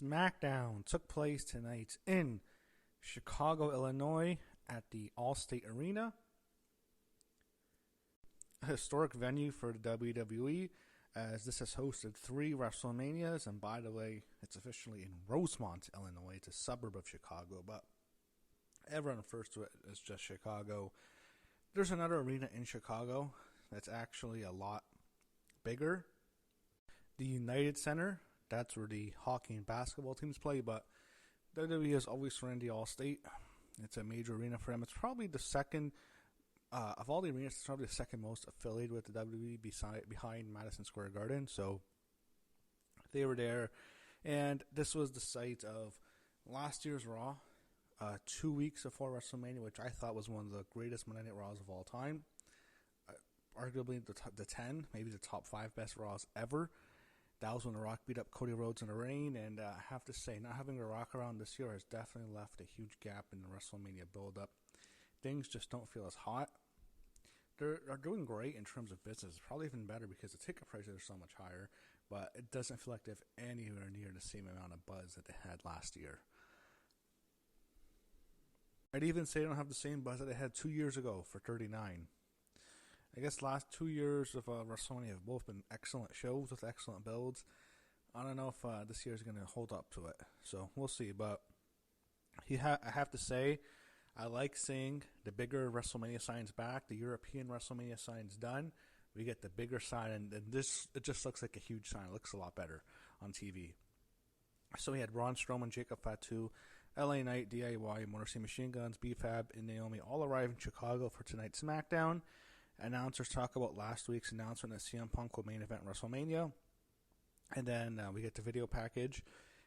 SmackDown took place tonight in Chicago, Illinois at the Allstate Arena, a historic venue for the WWE, as this has hosted 3 WrestleManias, and by the way, it's officially in Rosemont, Illinois. It's a suburb of Chicago, but everyone refers to it as just Chicago. There's another arena in Chicago that's actually a lot bigger, the United Center. That's where the hockey and basketball teams play, but WWE has always run the Allstate. It's a major arena for them. It's probably the second, of all the arenas, it's probably the second most affiliated with the WWE behind Madison Square Garden. So they were there, and this was the site of last year's Raw, 2 weeks before WrestleMania, which I thought was one of the greatest Monday Night Raws of all time. Arguably the 10, maybe the top 5 best Raws ever. That was when The Rock beat up Cody Rhodes in the rain, and I have to say, not having The Rock around this year has definitely left a huge gap in the WrestleMania build-up. Things just don't feel as hot. They're doing great in terms of business. Probably even better because the ticket prices are so much higher, but it doesn't feel like they have anywhere near the same amount of buzz that they had last year. I'd even say they don't have the same buzz that they had 2 years ago for 39. I guess last 2 years of WrestleMania have both been excellent shows with excellent builds. I don't know if this year is going to hold up to it, so we'll see. But I have to say, I like seeing the bigger WrestleMania signs back. The European WrestleMania sign's done. We get the bigger sign, and it just looks like a huge sign. It looks a lot better on TV. So we had Braun Strowman, Jacob Fatu, LA Knight, DIY, Motor City Machine Guns, BFAB, and Naomi all arrive in Chicago for tonight's SmackDown. Announcers talk about last week's announcement that CM Punk will main event WrestleMania. And then we get the video package.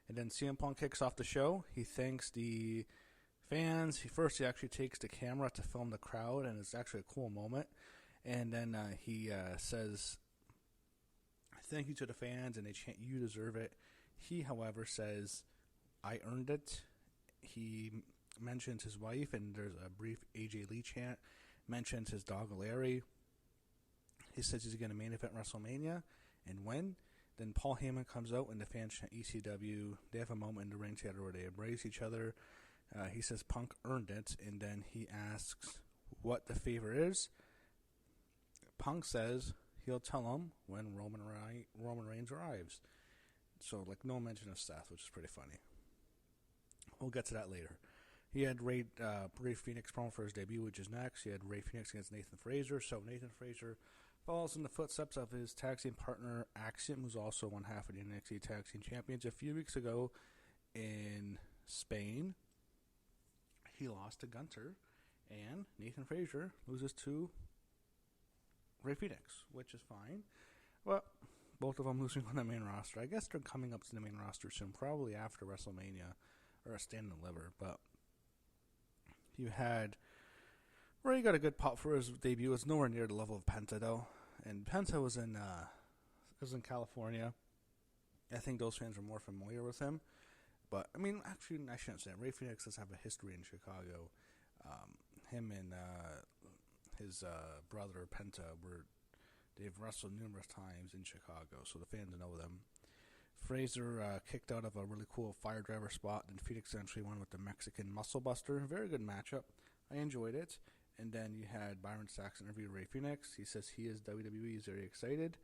And then CM Punk kicks off the show. He thanks the fans. He actually takes the camera to film the crowd, and it's actually a cool moment. And then he says, thank you to the fans, and they chant, you deserve it. He, however, says, I earned it. He mentions his wife, and there's a brief AJ Lee chant. Mentions his dog Larry. He says he's going to main event WrestleMania and win. Then Paul Heyman comes out and the fans chant ECW. They have a moment in the ring together where they embrace each other. He says Punk earned it, and then he asks what the favor is. Punk says he'll tell him when Roman Reigns arrives. So, no mention of Seth, which is pretty funny. We'll get to that later. He had Ray Phoenix promo for his debut, which is next. He had Ray Phoenix against Nathan Frazer. So Nathan Frazer follows in the footsteps of his tag team partner, Axiom, who's also one half of the NXT Tag Team Champions. A few weeks ago in Spain, he lost to Gunter, and Nathan Frazer loses to Ray Phoenix, which is fine. Well, both of them losing on the main roster. I guess they're coming up to the main roster soon, probably after WrestleMania or a stand and deliver, but you had Ray got a good pop for his debut. It's nowhere near the level of Penta, though. And Penta was in California. I think those fans are more familiar with him. But, I mean, actually, I shouldn't say that. Ray Phoenix does have a history in Chicago. Him and his brother, Penta, they've wrestled numerous times in Chicago, so the fans know them. Frazer kicked out of a really cool fire driver spot, and Phoenix eventually won with the Mexican Muscle Buster. Very good matchup. I enjoyed it. And then you had Byron Saxton interview Ray Phoenix. He says he is WWE. He's very excited.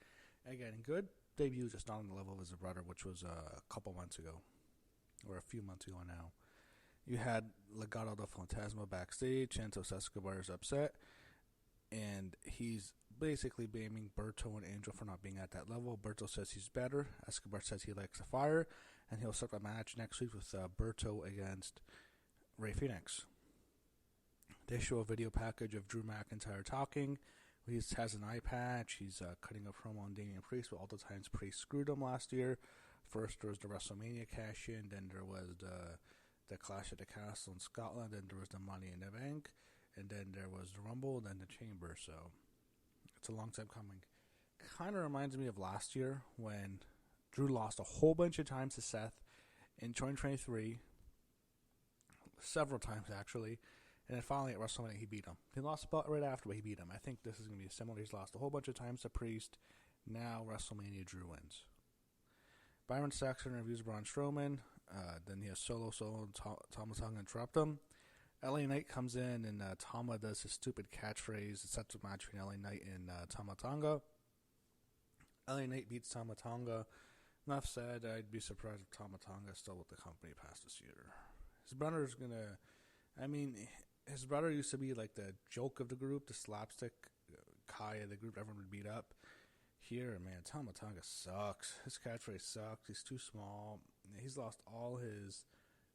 Again, good debut, just not on the level of his brother, which was a couple months ago, or a few months ago now. You had Legado del Fantasma backstage. Santos Escobar is upset, and he's basically blaming Berto and Angel for not being at that level. Berto says he's better. Escobar says he likes the fire, and he'll set up a match next week with Berto against Ray Phoenix. They show a video package of Drew McIntyre talking. He has an eye patch. He's cutting a promo on Damian Priest, but all the times Priest screwed him last year. First there was the WrestleMania cash-in, then there was the Clash at the Castle in Scotland, then there was the Money in the Bank, and then there was the Rumble, then the Chamber, so it's a long time coming. Kind of reminds me of last year when Drew lost a whole bunch of times to Seth in 2023, several times actually, and then finally at WrestleMania he beat him. He lost the belt right after, but he beat him. I think this is going to be similar. He's lost a whole bunch of times to Priest. Now WrestleMania Drew wins. Byron Saxton interviews Braun Strowman. Then he has Solo, and Tama Tonga interrupt him. LA Knight comes in, and Tama does his stupid catchphrase. It sets a match between LA Knight and Tama Tonga. LA Knight beats Tama Tonga. Enough said, I'd be surprised if Tama Tonga is still with the company past this year. His brother's gonna... his brother used to be like the joke of the group, the slapstick Kai of the group everyone would beat up. Here, man, Tama Tonga sucks. His catchphrase sucks. He's too small. He's lost all his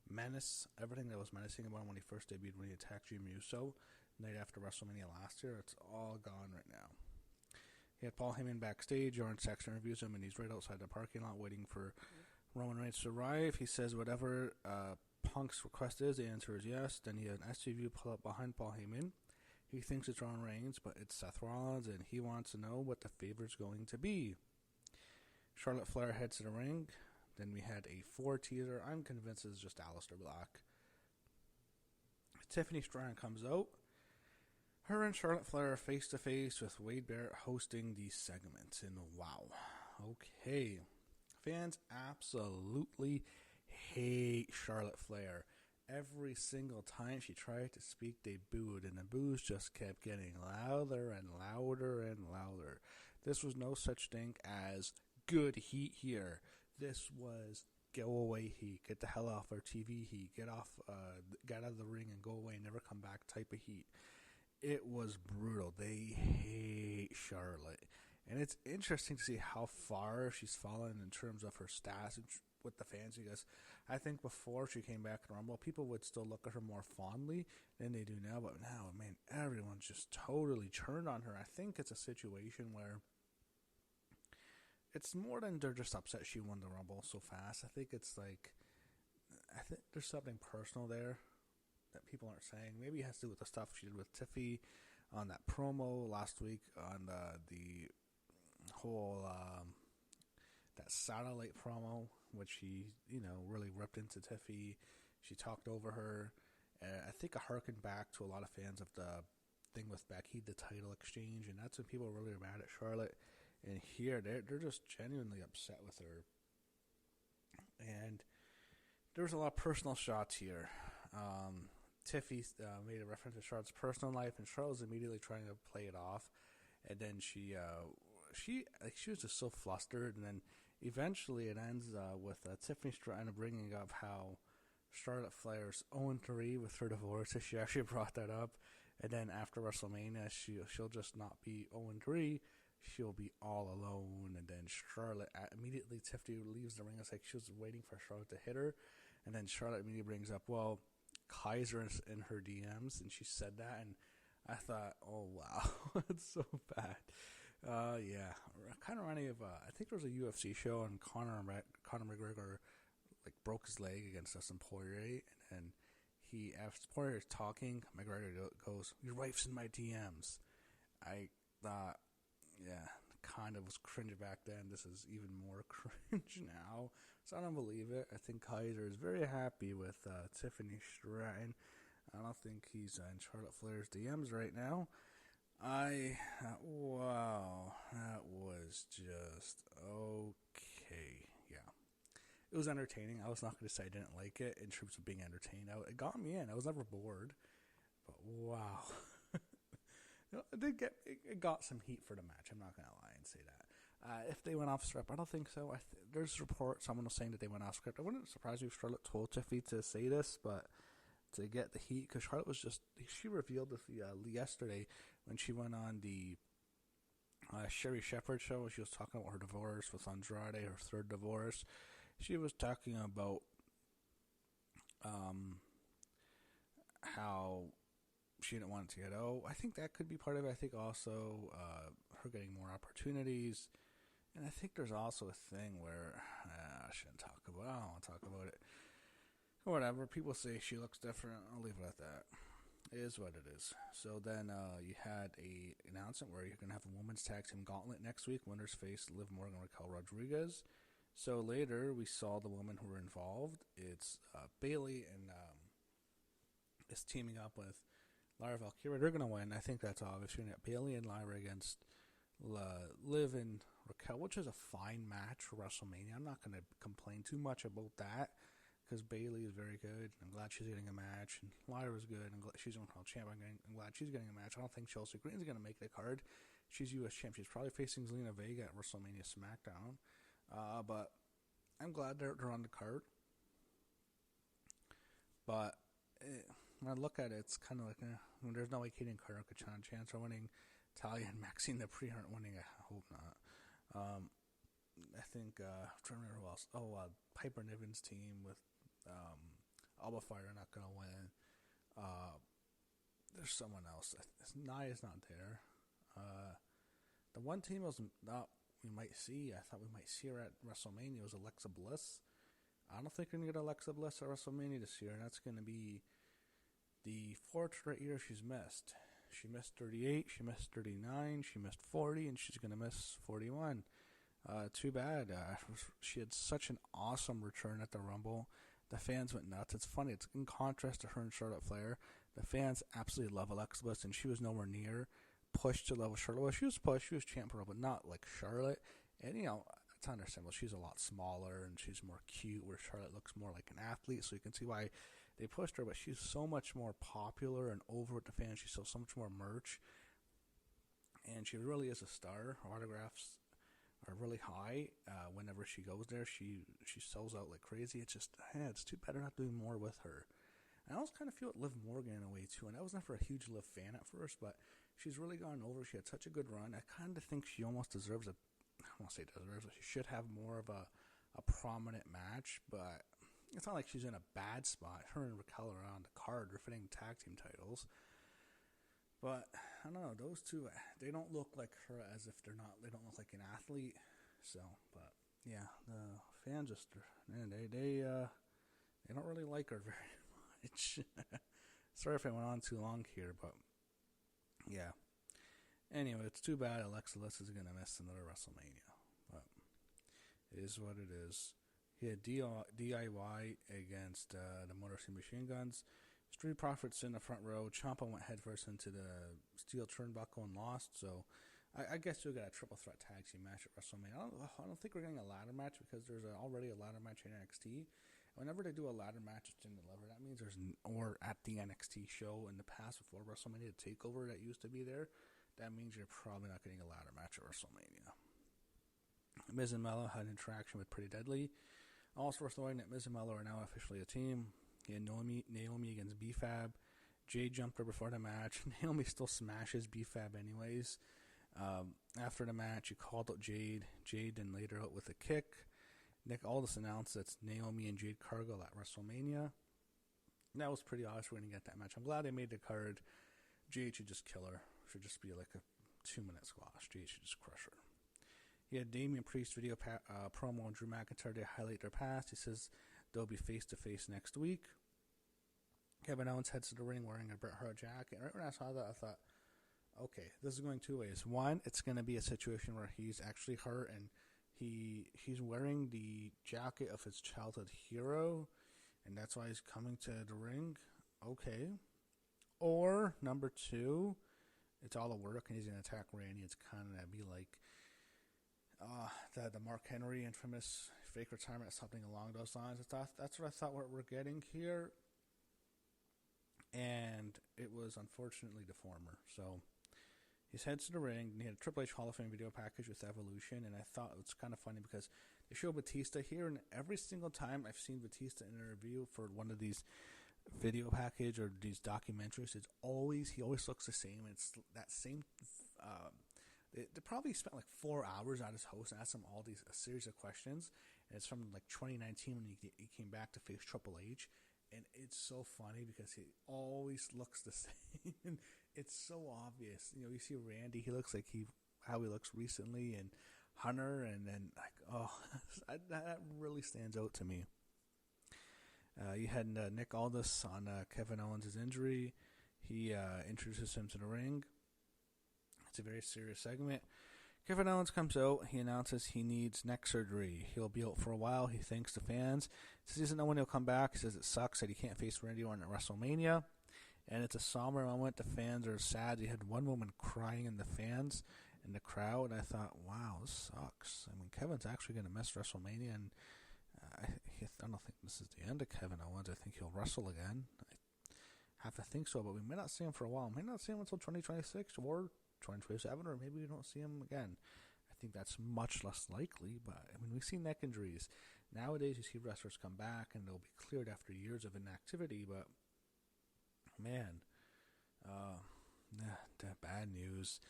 menace, everything that was menacing about him when he first debuted, when he attacked Jimmy Uso night after WrestleMania last year. It's all gone right now. He had Paul Heyman backstage. Orange Saxon interviews him, and he's right outside the parking lot waiting for Roman Reigns to arrive. He says whatever Punk's request is, the answer is yes. Then he had an SUV pull up behind Paul Heyman. He thinks it's Roman Reigns, but it's Seth Rollins, and he wants to know what the favor's going to be. Charlotte Flair heads to the ring. Then we had a 4 teaser. I'm convinced it's just Aleister Black. Tiffany Stratton comes out. Her and Charlotte Flair are face to face with Wade Barrett hosting the segment. And wow. Okay. Fans absolutely hate Charlotte Flair. Every single time she tried to speak, they booed. And the boos just kept getting louder and louder and louder. This was no such thing as good heat here. This was go away heat, get the hell off our TV heat, get out of the ring and go away and never come back type of heat. It was brutal. They hate Charlotte. And it's interesting to see how far she's fallen in terms of her stats with the fans, because I think before she came back in Rumble, people would still look at her more fondly than they do now. But now, man, everyone's just totally turned on her. I think it's a situation where it's more than they're just upset she won the Rumble so fast. I think it's like, I think there's something personal there that people aren't saying. Maybe it has to do with the stuff she did with Tiffany on that promo last week on the whole that satellite promo, which she really ripped into Tiffany. She talked over her. I think I harkened back to a lot of fans of the thing with Becky, the title exchange, and that's when people were really mad at Charlotte. And here, they're just genuinely upset with her. And there's a lot of personal shots here. Tiffy made a reference to Charlotte's personal life, and Charlotte was immediately trying to play it off. And then she was just so flustered. And then eventually it ends with Tiffany trying to bringing up how Charlotte Flair's 0-3 with her divorce. She actually brought that up. And then after WrestleMania, she'll just not be 0-3. She'll be all alone. And then Charlotte, immediately Tiffany leaves the ring. It's like she was waiting for Charlotte to hit her. And then Charlotte immediately brings up, well, Kaiser in her DMs. And she said that. And I thought, oh, wow, that's so bad. Yeah, kind of reminding of, I think there was a UFC show and Conor McGregor broke his leg against Dustin Poirier. And then after Poirier's talking, McGregor goes, your wife's in my DMs. I thought, yeah, kind of was cringe back then. This is even more cringe now. So I don't believe it. I think Kaiser is very happy with Tiffany Stratton. I don't think he's in Charlotte Flair's DMs right now. Wow, that was just okay. Yeah, it was entertaining. I was not going to say I didn't like it in terms of being entertained. It got me in. I was never bored, but wow. It got some heat for the match. I'm not going to lie and say that. If they went off script, I don't think so. There's a report, someone was saying that they went off script. I wouldn't surprise me if Charlotte told Tiffany to say this, but to get the heat, because Charlotte was she revealed this yesterday when she went on the Sherry Shepherd show. She was talking about her divorce with Andrade, her third divorce. She was talking about how she didn't want it to get out. I think that could be part of it. I think also her getting more opportunities. And I think there's also a thing where I shouldn't talk about it. I don't want to talk about it. Whatever. People say she looks different. I'll leave it at that. It is what it is. So then you had a announcement where you're going to have a women's tag team gauntlet next week. Winners face Liv Morgan and Raquel Rodriguez. So later we saw the women who were involved. It's Bayley and is teaming up with Lyra Valkyria. They're going to win. I think that's obvious. You're going to get Bayley and Lyra against Liv and Raquel, which is a fine match for WrestleMania. I'm not going to complain too much about that, because Bayley is very good. I'm glad she's getting a match. And Lyra's good. She's a world champ. I'm glad she's getting a match. I don't think Chelsea Green's going to make the card. She's U.S. champ. She's probably facing Zelina Vega at WrestleMania SmackDown. But I'm glad they're on the card. But when I look at it, it's kind of like, there's no way Katie and Carter could stand a chance of winning. Talia and Maxine Dupree aren't winning. I hope not. I think, I'm trying to remember who else. Piper Niven's team with Alba Fire are not going to win. There's someone else. Nia's not there. The one team we might see, I thought we might see her at WrestleMania, was Alexa Bliss. I don't think we're going to get Alexa Bliss at WrestleMania this year, and that's going to be the fourth straight year she's missed. She missed 38, she missed 39, she missed 40, and she's going to miss 41. Too bad. She had such an awesome return at the Rumble. The fans went nuts. It's funny. It's in contrast to her and Charlotte Flair. The fans absolutely love Alexa Bliss, and she was nowhere near pushed to the level Charlotte was. She was pushed. She was champ, but not like Charlotte. And, it's understandable. She's a lot smaller, and she's more cute, where Charlotte looks more like an athlete, so you can see why they pushed her. But she's so much more popular and over with the fans. She sells so much more merch, and she really is a star. Her autographs are really high. Whenever she goes there, she sells out like crazy. It's just, it's too bad they're not doing more with her. And I always kind of feel Liv Morgan in a way too, and I was never a huge Liv fan at first, but she's really gone over. She had such a good run. I kind of think she almost deserves I don't want to say deserves, but she should have more of a prominent match, but it's not like she's in a bad spot. Her and Raquel are on the card defending tag team titles. But, I don't know, those two, they don't look like her as if they don't look like an athlete. So, but, yeah, the fans just, they don't really like her very much. Sorry if I went on too long here, but, yeah. Anyway, it's too bad Alexa Bliss is going to miss another WrestleMania. But, it is what it is. He had DIY against the Motor City Machine Guns. Street Profits in the front row. Ciampa went headfirst into the steel turnbuckle and lost. So, I guess you'll get a triple threat tag team match at WrestleMania. I don't think we're getting a ladder match because there's already a ladder match in NXT. Whenever they do a ladder match, it's in the lever. That means or at the NXT show in the past before WrestleMania, the takeover that used to be there. That means you're probably not getting a ladder match at WrestleMania. Miz and Mello had an interaction with Pretty Deadly. Also worth noting that Miz and Mello are now officially a team. He had Naomi against B-Fab. Jade jumped her before the match. Naomi still smashes B-Fab anyways. After the match, he called out Jade. Jade then laid her out with a kick. Nick Aldis announced that it's Naomi and Jade Cargill at WrestleMania. That was pretty obvious we're going to get that match. I'm glad they made the card. Jade should just kill her. Should just be like a 2-minute squash. Jade should just crush her. He had Damian Priest video promo and Drew McIntyre. They highlight their past. He says they'll be face-to-face next week. Kevin Owens heads to the ring wearing a Bret Hart jacket. And right when I saw that, I thought, okay, this is going two ways. One, it's going to be a situation where he's actually hurt and he's wearing the jacket of his childhood hero, and that's why he's coming to the ring. Okay. Or, number two, it's all a work and he's going to attack Randy. It's kind of be like the Mark Henry infamous fake retirement, something along those lines. That's what I thought we're getting here. And it was unfortunately the former. So he heads to the ring, and he had a Triple H Hall of Fame video package with Evolution, and I thought it was kind of funny because they show Batista here, and every single time I've seen Batista in a review for one of these video package or these documentaries, he always looks the same. It's that same. They probably spent like 4 hours at his host and asked him a series of questions, and it's from like 2019 when he came back to face Triple H. And it's so funny because he always looks the same. It's so obvious. You see Randy, he looks like how he looks recently, and Hunter, and then that really stands out to me. You had Nick Aldis on Kevin Owens' injury. He introduces him to the ring. It's a very serious segment. Kevin Owens comes out. He announces he needs neck surgery. He'll be out for a while. He thanks the fans. Says he doesn't know when he'll come back. He says it sucks that he can't face Randy Orton at WrestleMania. And it's a somber moment. The fans are sad. He had one woman crying in the crowd. And I thought, wow, this sucks. I mean, Kevin's actually going to miss WrestleMania. And I don't think this is the end of Kevin Owens. I think he'll wrestle again. I have to think so, but we may not see him for a while. We may not see him until 2026 or 2027, or maybe we don't see him again. I think that's much less likely, but I mean, we've seen neck injuries. Nowadays, you see wrestlers come back and they'll be cleared after years of inactivity, but man, bad news.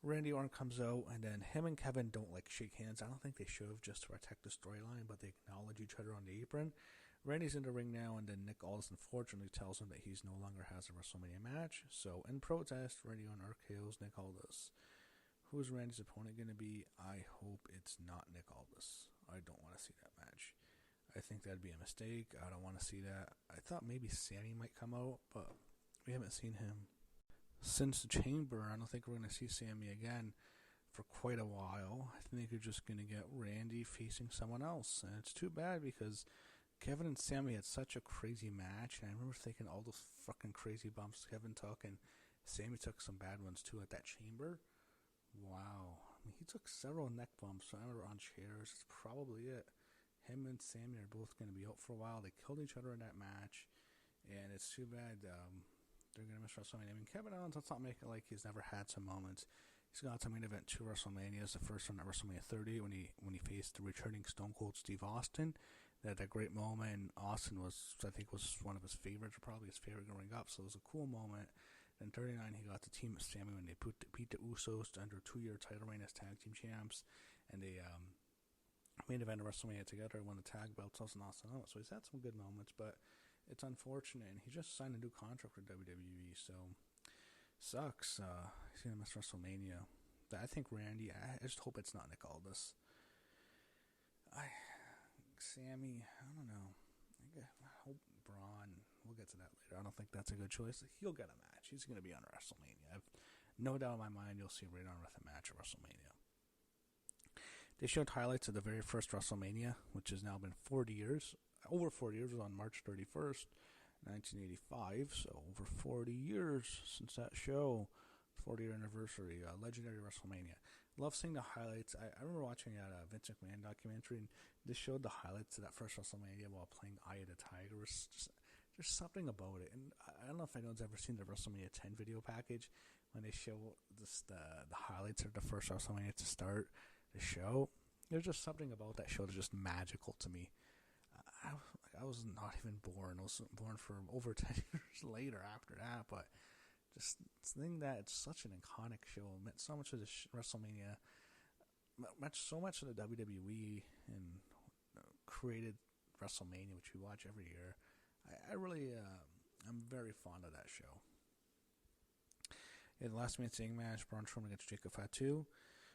Randy Orton comes out, and then him and Kevin don't shake hands. I don't think they should have, just to protect the storyline, but they acknowledge each other on the apron. Randy's in the ring now, and then Nick Aldis unfortunately tells him that he's no longer has a WrestleMania match. So in protest, Randy Orton RKO's Nick Aldis. Who is Randy's opponent going to be? I hope it's not Nick Aldis. I don't want to see that match. I think that'd be a mistake. I don't want to see that. I thought maybe Sammy might come out, but we haven't seen him since the Chamber. I don't think we're going to see Sammy again for quite a while. I think you're just going to get Randy facing someone else, and it's too bad because Kevin and Sammy had such a crazy match, and I remember thinking all those fucking crazy bumps Kevin took, and Sammy took some bad ones too at that Chamber. Wow. I mean, he took several neck bumps. I remember on chairs. That's probably it. Him and Sammy are both going to be out for a while. They killed each other in that match, and it's too bad they're going to miss WrestleMania. I mean, Kevin Owens, let's not make it like he's never had some moments. He's got to main event 2 WrestleManias. The first one at WrestleMania 30 when he faced the returning Stone Cold Steve Austin. That great moment. And Austin was one of his favorites, or probably his favorite growing up. So it was a cool moment. Then 39, he got the team with Sammy when they beat the Usos under a 2-year title reign as tag team champs, and they main event of WrestleMania together, won the tag belts. Also Austin Owens. So he's had some good moments, but it's unfortunate. And he just signed a new contract with WWE, so sucks. He's gonna miss WrestleMania. I think Randy. I just hope it's not Nick Aldis. Sammy, I don't know. I hope Braun. We'll get to that later. I don't think that's a good choice. He'll get a match. He's going to be on WrestleMania. I've no doubt in my mind you'll see Braun with a match at WrestleMania. They showed highlights of the very first WrestleMania, which has now been 40 years. Over 40 years. It was on March 31st, 1985. So over 40 years since that show. 40-year anniversary. Legendary WrestleMania. Love seeing the highlights. I remember watching that Vince McMahon documentary, and they showed the highlights of that first WrestleMania while playing Eye of the Tiger. There's something about it, and I don't know if anyone's ever seen the WrestleMania 10 video package when they show the highlights of the first WrestleMania to start the show. There's just something about that show that's just magical to me. I was not even born. I was born for over 10 years later after that, but just think that it's such an iconic show. It meant so much of the WrestleMania, so much of the WWE, and created WrestleMania, which we watch every year. I really, I'm very fond of that show. In the last man standing match, Braun Strowman against Jacob Fatu.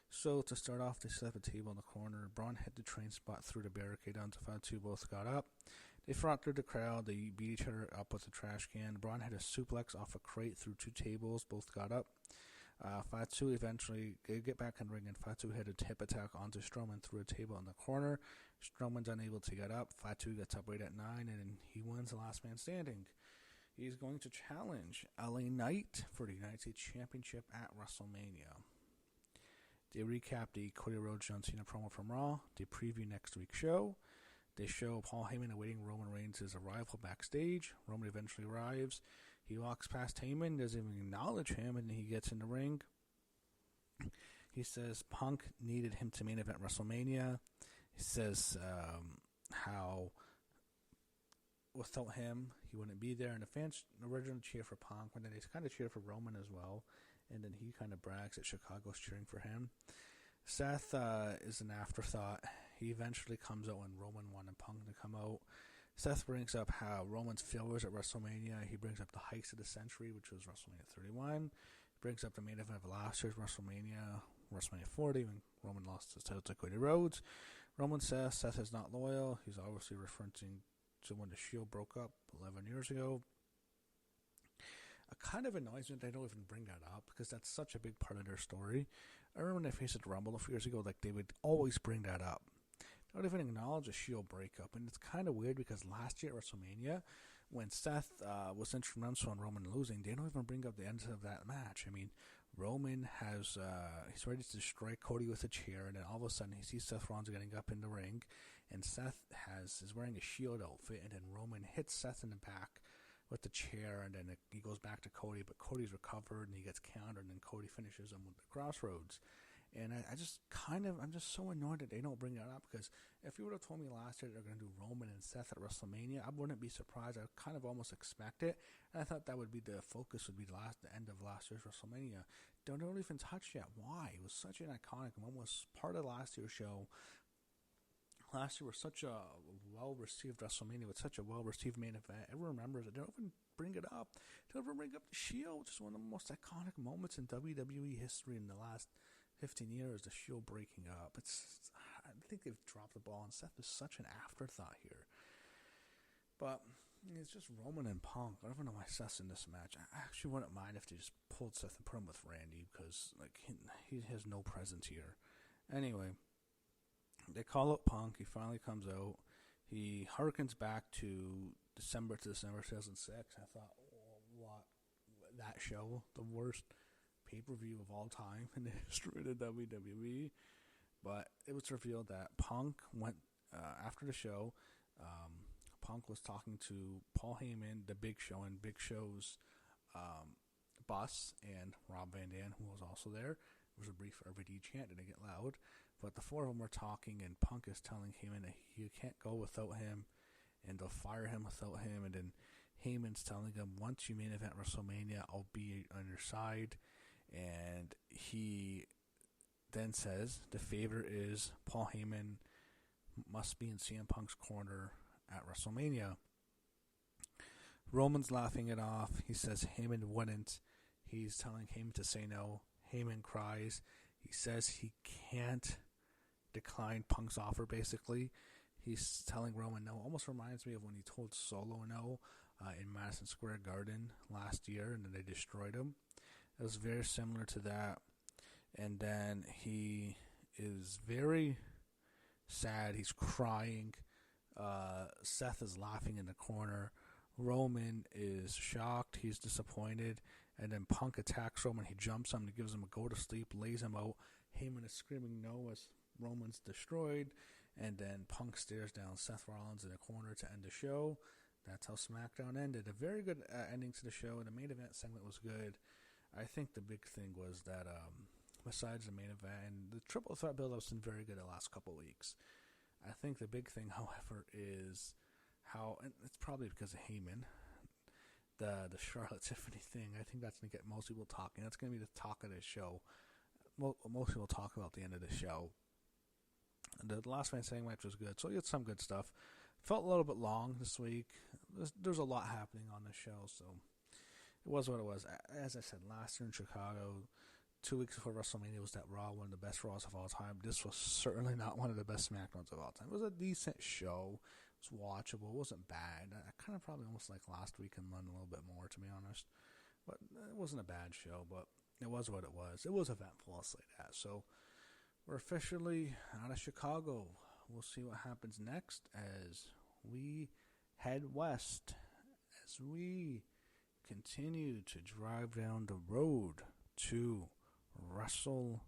So to start off, they set up a table in the corner. Braun hit the train spot through the barricade onto Fatu. Both got up. They fought through the crowd. They beat each other up with a trash can. Braun hit a suplex off a crate through 2 tables. Both got up. Fatu eventually get back in the ring, and Fatu hit a hip attack onto Strowman through a table in the corner. Strowman's unable to get up. Fatu gets up right at 9, and he wins the last man standing. He's going to challenge LA Knight for the United States Championship at WrestleMania. They recap the Cody Rhodes John Cena promo from Raw. They preview next week's show. They show Paul Heyman awaiting Roman Reigns' arrival backstage. Roman eventually arrives. He walks past Heyman, doesn't even acknowledge him, and he gets in the ring. He says Punk needed him to main event WrestleMania. He says how without him, he wouldn't be there. And the fans originally cheer for Punk, and then they kind of cheer for Roman as well. And then he kind of brags that Chicago's cheering for him. Seth is an afterthought. He eventually comes out when Roman wanted Punk to come out. Seth brings up how Roman's failures at WrestleMania. He brings up the heist of the century, which was WrestleMania 31. He brings up the main event of last year's WrestleMania 40, when Roman lost his title to Cody Rhodes. Roman says Seth is not loyal. He's obviously referencing to when the Shield broke up 11 years ago. It kind of annoys me that they don't even bring that up, because that's such a big part of their story. I remember when they faced at Rumble a few years ago, they would always bring that up. They don't even acknowledge a Shield breakup, and it's kind of weird because last year at WrestleMania, when Seth was instrumental in Roman losing, they don't even bring up the end of that match. I mean, Roman he's ready to strike Cody with a chair, and then all of a sudden he sees Seth Rollins getting up in the ring, and Seth is wearing a Shield outfit, and then Roman hits Seth in the back with the chair, and then he goes back to Cody, but Cody's recovered, and he gets countered, and then Cody finishes him with the Crossroads. And I'm just so annoyed that they don't bring that up, because if you would have told me last year they're going to do Roman and Seth at WrestleMania, I wouldn't be surprised. I kind of almost expect it, and I thought that would be the focus, would be the end of last year's WrestleMania. Don't even touch that. Why? It was such an iconic moment. It was part of last year's show. Last year was such a well-received WrestleMania with such a well-received main event. Everyone remembers it. They don't even bring it up. They don't even bring up the Shield, which is one of the most iconic moments in WWE history in the last 15 years, the Shield breaking up. I think they've dropped the ball, and Seth is such an afterthought here. But it's just Roman and Punk. I don't know why Seth's in this match. I actually wouldn't mind if they just pulled Seth and put him with Randy, because he has no presence here. Anyway, they call up Punk. He finally comes out. He harkens back to December 2006. I thought, what? That show? The worst pay-per-view of all time in the history of the WWE. But it was revealed that Punk went, after the show, Punk was talking to Paul Heyman, the Big Show, and Big Show's boss, and Rob Van Dam, who was also there. It was a brief RVD chant, didn't get loud. But the four of them were talking, and Punk is telling Heyman that you can't go without him, and they'll fire him without him. And then Heyman's telling him, once you main event WrestleMania, I'll be on your side. And he then says the favor is Paul Heyman must be in CM Punk's corner at WrestleMania. Roman's laughing it off. He says Heyman wouldn't. He's telling Heyman to say no. Heyman cries. He says he can't decline Punk's offer, basically. He's telling Roman no. Almost reminds me of when he told Solo no in Madison Square Garden last year, and then they destroyed him. It was very similar to that. And then he is very sad. He's crying. Seth is laughing in the corner. Roman is shocked. He's disappointed. And then Punk attacks Roman. He jumps him and gives him a go to sleep, lays him out. Heyman is screaming no as Roman's destroyed. And then Punk stares down Seth Rollins in the corner to end the show. That's how SmackDown ended. A very good ending to the show. The main event segment was good. I think the big thing was that besides the main event, and the triple threat build-up's been very good the last couple of weeks. I think the big thing, however, is how, and it's probably because of Heyman, the Charlotte Tiffany thing. I think that's going to get most people talking. That's going to be the talk of this show. Most people talk about the end of the show. The last man saying match was good, so you had some good stuff. Felt a little bit long this week. There's a lot happening on the show, so it was what it was. As I said, last year in Chicago, 2 weeks before WrestleMania, was that Raw, one of the best Raws of all time. This was certainly not one of the best SmackDowns of all time. It was a decent show. It was watchable. It wasn't bad. I kind of probably almost like last week in London a little bit more, to be honest. But it wasn't a bad show, but it was what it was. It was eventful, I'll say that. So we're officially out of Chicago. We'll see what happens next as we head west, as we continue to drive down the road to WrestleMania.